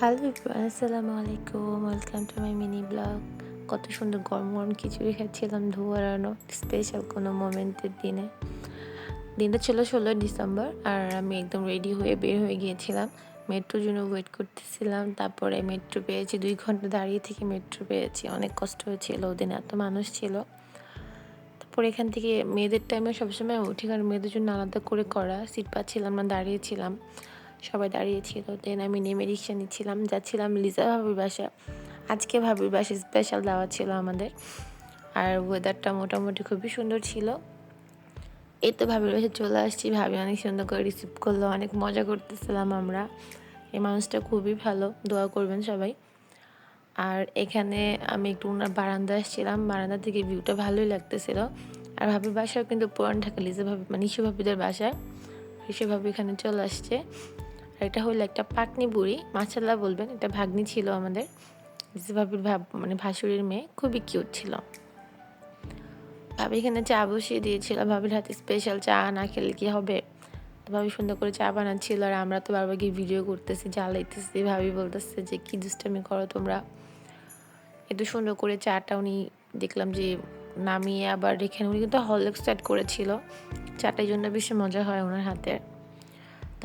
Hello everyone, আসসালামু আলাইকুম। Welcome to my mini blog. কত সুন্দর গরম গরম খিচুড়ি খাচ্ছিলাম ধোয়ারানো স্পেশাল কোনো মোমেন্টের দিনে। দিনটা ছিল 16 ডিসেম্বর, আর আমি একদম রেডি হয়ে বের হয়ে গিয়েছিলাম। মেট্রোর জন্য ওয়েট করতেছিলাম, তারপরে মেট্রো পেয়েছি। 2 ঘন্টা দাঁড়িয়ে থেকে মেট্রো পেয়েছি। অনেক কষ্ট হয়েছিল, ওদিন এত মানুষ ছিল। তারপর এখান থেকে মেয়েদের টাইমে সবসময় উঠি, কারণ মেয়েদের জন্য আলাদা করে করা সিট পাচ্ছিলাম না, দাঁড়িয়েছিলাম। সবাই দাঁড়িয়েছিল। দেন আমি নেমে রিক্সা নিচ্ছিলাম, যাচ্ছিলাম লিজা ভাবির বাসা। আজকে ভাবির বাসায় স্পেশাল দাওয়াত ছিল আমাদের। আর ওয়েদারটা মোটামুটি খুবই সুন্দর ছিল। এই তো ভাবির বাসায় চলে আসছি। ভাবি অনেক সুন্দর করে রিসিভ করলো, অনেক মজা করতেছিলাম আমরা। এই মানুষটা খুবই ভালো, দোয়া করবেন সবাই। আর এখানে আমি একটু ওনার বারান্দা আসছিলাম, বারান্দা থেকে ভিউটা ভালোই লাগতেছিল। আর ভাবির বাসাও কিন্তু পুরান ঢাকা, লিজা ভাবি মানে ইসু ভাবিদের বাসায়। ইসু ভাবি এখানে চলে আসছে। আর এটা হলো একটা পাকনি বুড়ি, মাশাআল্লাহ বলবেন। এটা ভাগ্নি ছিল আমাদের, লিজা ভাবির মানে ভাসুরের মেয়ে। খুবই কিউট ছিল। ভাবি এখানে চা বসিয়ে দিয়েছিল। ভাবির হাতে স্পেশাল চা না খেলে কি হবে। তো ভাবি সুন্দর করে চা বানাচ্ছিল, আর আমরা তো বারবার গিয়ে ভিডিও করতেছি, জ্বালাইতেছি। ভাবি বলতেছে যে কি দুষ্টামি করো তোমরা। একটু সুন্দর করে চাটা উনি দেখলাম যে নামিয়ে আবার রেখে, উনি কিন্তু হরলিক্স অ্যাড করেছিল। চাটার জন্য বেশি মজা হয় ওনার হাতে।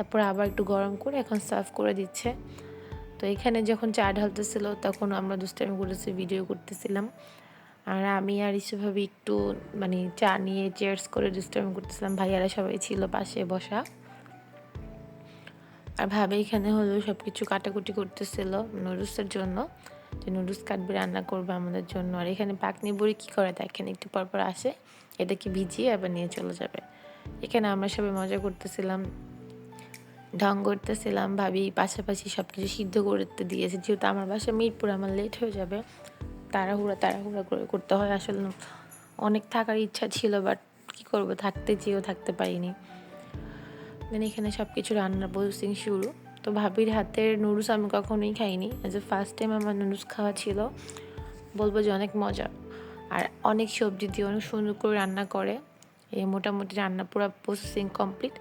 তারপর আবার একটু গরম করে এখন সার্ভ করে দিচ্ছে। তো এখানে যখন চা ঢালতেছিল তখন আমরা দুষ্টামি করেছি, ভিডিও করতেছিলাম। আর আমি আর ইসুভাবে একটু মানে চা নিয়ে চেয়ার্স করে দুষ্টামি করতেছিলাম। ভাইয়ারা সবাই ছিল পাশে বসা। আর ভাবে এখানে হলো সব কিছু কাটাকুটি করতেছিল নুডলসের জন্য, যে নুডলস কাটবে, রান্না করবে আমাদের জন্য। আর এখানে পাকনি বুড়ি কী করে দেখেন, একটু পরপর আসে, এটাকে ভিজিয়ে আবার নিয়ে চলে যাবে। এখানে আমরা সবাই মজা করতেছিলাম, ঢং করতেছিলাম। ভাবি পাশাপাশি সব কিছু সিদ্ধ করতে দিয়েছে, যেহেতু আমার বাসা মিরপুর, আমার লেট হয়ে যাবে। তাড়াহুড়া করে করতে হয়। আসলে অনেক থাকার ইচ্ছা ছিল, বাট কী করবো, থাকতে চেয়েও থাকতে পারিনি। দেন এখানে সব কিছু রান্নার প্রসেসিং শুরু। তো ভাবির হাতের নুডলস আমি কখনোই খাইনি, অ্যাজ এ ফার্স্ট টাইম আমার নুডলস খাওয়া ছিল। বলবো যে অনেক মজা। আর অনেক সবজি দিয়ে অনেক সুন্দর করে রান্না করে। এই মোটামুটি রান্না পুরো প্রসেসিং কমপ্লিট।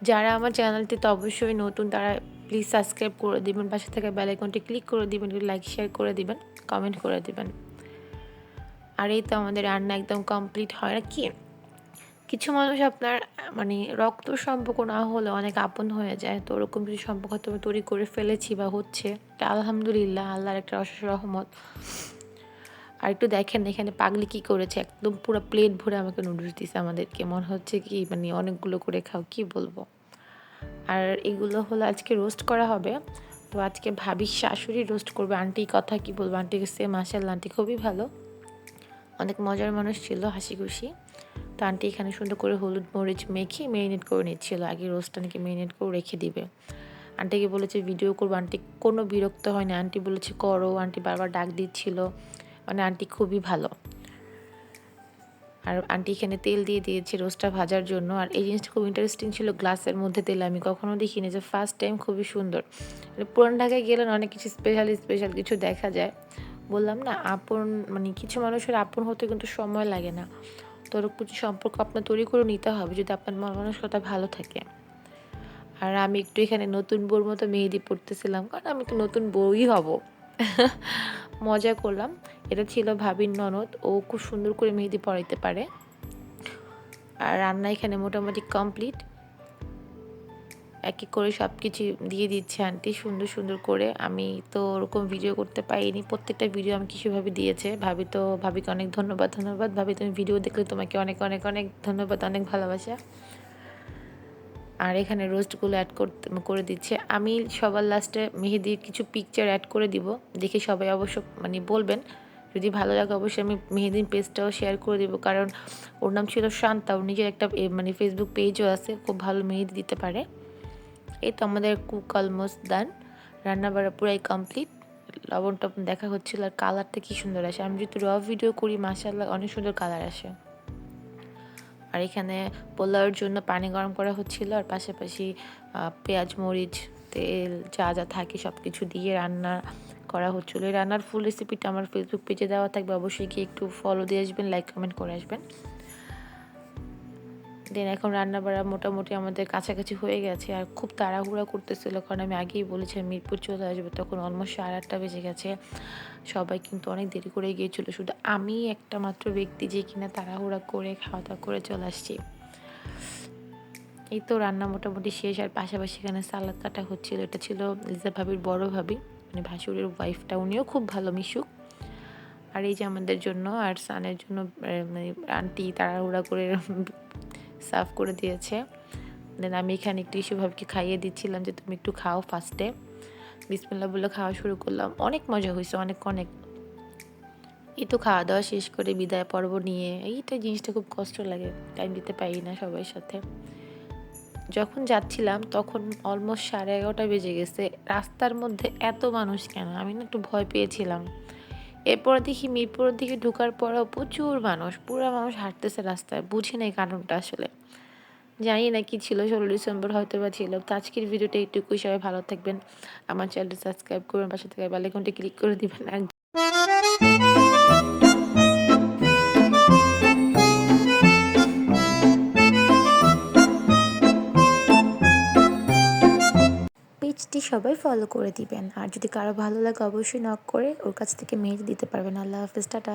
যারা আমার চ্যানেলটিতে অবশ্যই নতুন, তারা প্লিজ সাবস্ক্রাইব করে দিবেন, পাশে থাকা বেল আইকনটি ক্লিক করে দিবেন, লাইক শেয়ার করে দিবেন, কমেন্ট করে দিবেন। আর এই তো আমাদের রান্না একদম কমপ্লিট। হয় না কি, কিছু মানুষ আপনার মানে রক্ত সম্পর্ক না হলে অনেক আপন হয়ে যায়। তো ওরকম কিছু সম্পর্ক হয়তো আমি তৈরি করে ফেলেছি বা হচ্ছে, এটা আলহামদুলিল্লাহ, আল্লাহর একটা অশেষ রহমত। আর একটু দেখেন এখানে পাগলি কি করেছে, একদম পুরো প্লেট ভরে আমাকে নুডলস দিছে আমাদেরকে। মনে হচ্ছে কি মানে অনেকগুলো করে খাও, কি বলবো। আর এগুলো হলো আজকে রোস্ট করা হবে। তো আজকে ভাবির শাশুড়ি রোস্ট করবে। আন্টি কথা কি বলবো, আন্টিকে সে মাশাআল্লাহ, আন্টি খুবই ভালো, অনেক মজার মানুষ ছিল, হাসি খুশি। তো আন্টি এখানে সুন্দর করে হলুদ মরিচ মেখে মেরিনেট করে নিচ্ছিল। আগে রোস্টটা নাকি মেরিনেট করে রেখে দিবে। আন্টিকে বলেছে ভিডিও করবো, আন্টি কোনো বিরক্ত হয়নি। আন্টি বলেছে করো, আন্টি বারবার ডাক দিচ্ছিল। মানে আন্টি খুবই ভালো। আর আন্টি এখানে তেল দিয়ে দিয়েছে রোস্টটা ভাজার জন্য। আর এই জিনিসটা খুব ইন্টারেস্টিং ছিল, গ্লাসের মধ্যে তেল আমি কখনো দেখিনি, যে ফার্স্ট টাইম। খুবই সুন্দর। পুরান ঢাকায় গেলে অনেক কিছু স্পেশাল কিছু দেখা যায়। বললাম না, আপন মানে কিছু মানুষের আপন হতে কিন্তু সময় লাগে না। তো ওরকম কিছু সম্পর্ক আপনার তৈরি করে নিতে হবে যদি আপনার মন মানসিকতা ভালো থাকে। আর আমি একটু এখানে নতুন বউর মতো মেহেদি পড়তেছিলাম, কারণ আমি তো নতুন বউই হব। মজা করলাম। এটা ছিল ভাবির ননদ, ও খুব সুন্দর করে মেহেদি পরাইতে পারে। আর রান্না এখানে মোটামুটি কমপ্লিট। এক এক করে সব কিছু দিয়ে দিচ্ছে আন্টি সুন্দর সুন্দর করে। আমি তো ওরকম ভিডিও করতে পারিনি, প্রত্যেকটা ভিডিও আমি কিছুভাবে দিয়েছে ভাবি। তো ভাবিকে অনেক ধন্যবাদ। ভাবি, তুমি ভিডিও দেখলে তোমাকে অনেক অনেক অনেক ধন্যবাদ, অনেক ভালোবাসা। আর এখানে রোস্টগুলো অ্যাড করে দিচ্ছে। আমি সবার লাস্টে মেহেদির কিছু পিকচার অ্যাড করে দিব, দেখে সবাই অবশ্য মানে বলবেন। যদি ভালো লাগে অবশ্যই আমি মেহেদির পেজটাও শেয়ার করে দিব, কারণ ওর নাম ছিল শান্তা। ওর নিজের একটা মানে ফেসবুক পেজও আছে, খুব ভালো মেহেদি দিতে পারে। এই তো আমাদের কুক অলমোস্ট ডান। রান্না বাড়া পুরাই কমপ্লিট। লবণ টবণ দেখা হচ্ছিল, আর কালারটা কি সুন্দর আসে। আমি যদি র ভিডিও করি মাশাআল্লাহ অনেক সুন্দর কালার আসে। আর এখানে পোলাওয়ের জন্য পানি গরম করা হচ্ছিল, আর পাশাপাশি পেঁয়াজ মরিচ তেল যা যা থাকে সব কিছু দিয়ে রান্না করা হচ্ছিলো। এই রান্নার ফুল রেসিপিটা আমার ফেসবুক পেজে দেওয়া থাকবে, অবশ্যই গিয়ে একটু ফলো দিয়ে আসবেন, লাইক কমেন্ট করে আসবেন। দেন এখন রান্নাবাড়া মোটামুটি আমাদের কাছাকাছি হয়ে গেছে। আর খুব তাড়াহুড়া করতেছিল, কারণ আমি আগেই বলেছি মিরপুর চলে আসবো, তখন অলমোস্ট 8:30 বেজে গেছে। সবাই কিন্তু অনেক দেরি করে গিয়েছিল, শুধু আমি একটা মাত্র ব্যক্তি যে কিনা তাড়াহুড়া করে খাওয়া দাওয়া করে চলে আসছি। এই তো রান্না মোটামুটি শেষ, আর পাশাপাশি এখানে সালাদ কাটা হচ্ছিল। এটা ছিল লিজা ভাবির বড় ভাবি, মানে ভাসুরের ওয়াইফটা, উনিও খুব ভালো মিশুক। আর এই যে আমাদের জন্য আর সানের জন্য মানে আন্টি তাড়াহুড়া করে সার্ভ করে দিয়েছে। দেন আমি এখানে একটু ইস্যু ভাবিকে খাইয়ে দিচ্ছিলাম যে তুমি একটু খাও ফার্স্টে। বিসমিল্লাহ বলে খাওয়া শুরু করলাম, অনেক মজা হয়েছে, অনেক অনেক। এই তো খাওয়া দাওয়া শেষ করে বিদায় পর্ব নিয়ে, এইটা জিনিসটা খুব কষ্ট লাগে, টাইম দিতে পারি না সবার সাথে। যখন যাচ্ছিলাম তখন অলমোস্ট 11:30 বেজে গেছে। রাস্তার মধ্যে এত মানুষ কেন, আমি না একটু ভয় পেয়েছিলাম। এরপর দেখি মিরপুরের দিকে ঢোকার পরেও প্রচুর মানুষ, পুরো মানুষ হাঁটতেছে রাস্তায়, বুঝি নাই কারণটা আসলে, জানি না কি ছিল। 16 ডিসেম্বর হয়তো বা ছিল। তো আজকের ভিডিওটা এইটুকুই, সবাই ভালো থাকবেন, আমার চ্যানেলটা সাবস্ক্রাইব করবেন, পাশে থেকে বেল আইকনটা ক্লিক করে দিবেন। আর পেজটি সবাই ফলো করে দিবেন, আর যদি কারো ভালো লাগে অবশ্যই নক করে ওর কাছ থেকে মেহেদি দিতে পারবেন। আল্লাহ হাফেজ, টাটা।